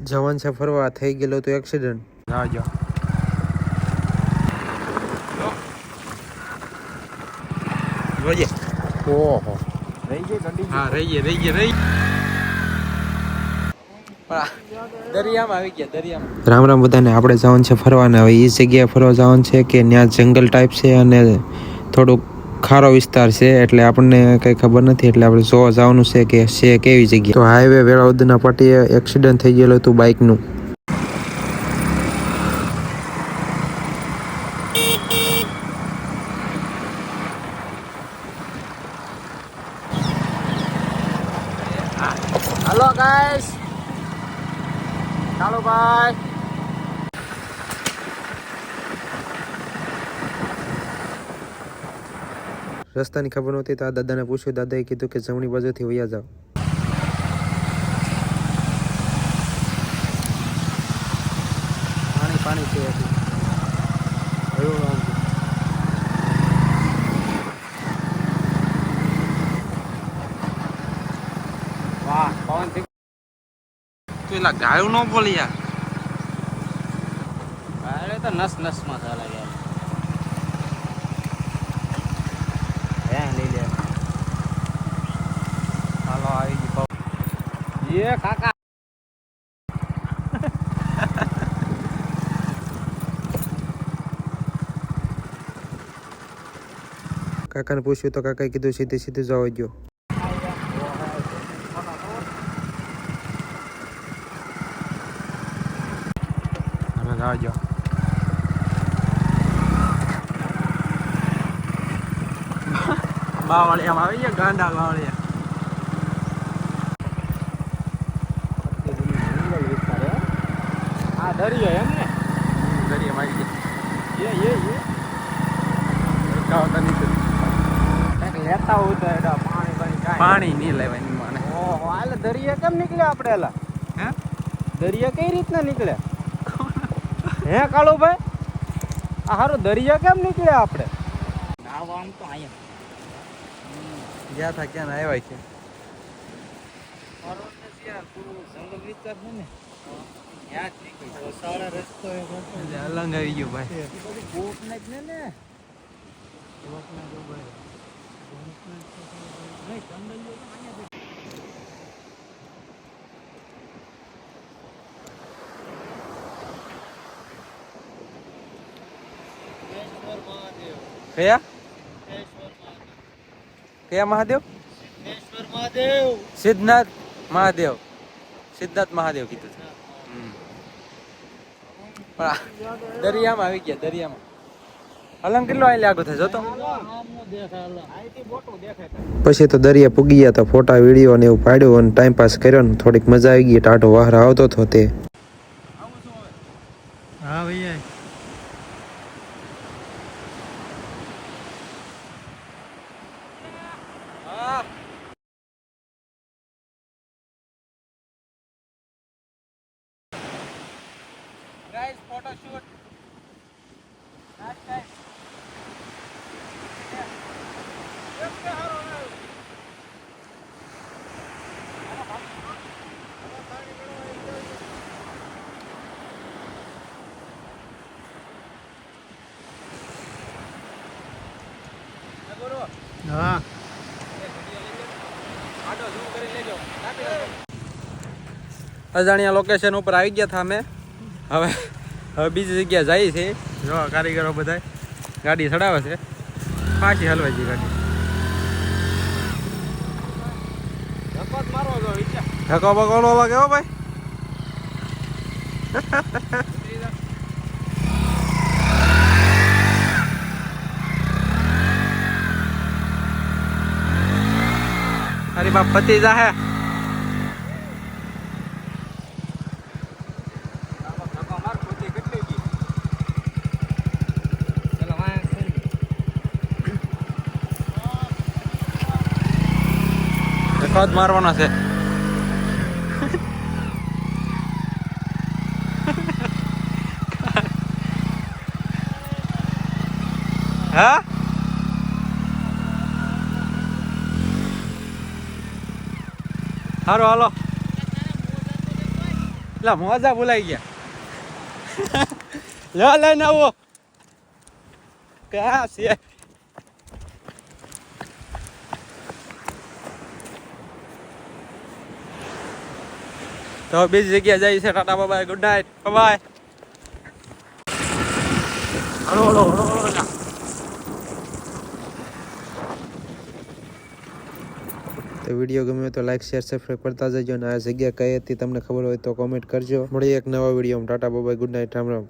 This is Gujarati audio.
જવાન છે ફરવા થઈ ગયેલો તો એક્સિડન્ટ જાજો જોજે ઓહો રહી ગઈ ગાડી હા રહી દરિયામાં આવી ગયા દરિયામાં રામ રામ બધાને આપણે જવાનું છે ફરવાને હવે એ જગ્યાએ ફરવા જવાનું છે કે ત્યાં જંગલ ટાઈપ છે અને થોડુંક ખારો વિસ્તાર છે એટલે આપણને કંઈ ખબર નથી એટલે આપણે જોવા જવાનું છે કે કેવી જગ્યા તો હાઈવે વેળાવદરના પાટીએ એક્સિડન્ટ થઈ ગયેલું હતું બાઇકનું हेलो गाइस ચાલો ભાઈ રસ્તાની ખબર નહોતી તો આ દાદાને પૂછ્યું દાદાએ કીધું કે જમણી બાજુથી વયા જાઓ પાણી પાણી છે વાહ પવન થી પેલા ગાયું ન બોલી યાર અરે તો નસ નસ માં ચાલે યાર હે લઈ લે હાલો આવી ગઈ પવન એ કાકા કાકાને પૂછ્યું તો કાકાએ કીધું સીધી સીધું જવા ગયો અમે જવા ગયો બાવળિયામાં આવી ગયા ગાંડા બાવળિયા આ દરિયો એમ ને દરિયામાં આવી ગયા એ કાવતા નહીં કંઈક લેતા હોય તો એડા પાણી પાણી કાંઈ પાણી નહીં લેવાની મને ઓહો આલે દરિયા કેમ નીકળ્યા આપણે એલા હે દરિયા કઈ રીતના નીકળ્યા હે કાળુભાઈ આ હારું દરિયા કેમ નીકળ્યા આપણે નાવાનું તો અહીંયા ગયા થા ક્યાં આવ્યા છે જંગલ વિસ્તાર છે ને ત્યાં જ નીકળી સારા રસ્તો અલંગ આવી ગયો ભાઈ બોટ ને જ ને કયા કયા મહાદેવ સિદ્ધનાથ મહાદેવ કીધું છે પણ દરિયામાં આવી ગયા દરિયામાં અલંગ કેટલો આઈ લાગો થાય જોતો પછી તો દરિયા પૂગી ગયા તો ફોટા વિડીયો ને એવું પાડ્યું અને ટાઈમ પાસ કર્યો ને થોડીક મજા આવી ગઈ ટાઢો વાહર આવતો હતો તે હા ભૈયા Guys, photo shoot. Nice guys. હા અજાણ્યા લોકેશન ઉપર આવી ગયા હતા અમે હવે બીજી જગ્યા જાય છે જો કારીગરો બધા ગાડી ચડાવે છે પાછી હલવાઈ ગઈ ગાડી ધક્કો બકો નો વાગે હો ભાઈ અરે બાપ પતિ જા હે ખત મારવાનો છે હા હાલો હાલો એટલે મોજા બોલાઈ ગયા લો લઈને આવો ક્યાં છે તો બીજી જગ્યાએ જઈએ છે Tata bye good night bye hello hello hello hello તો વિડીયો ગમ્યો તો લાઈક શેર સબસ્ક્રાઈબ કરતા જજો અને આ જગ્યા કઈ હતી તમને ખબર હોય તો કોમેન્ટ કરજો મળીએ એક નવા વિડીયોમાં Tata bye good night Ram Ram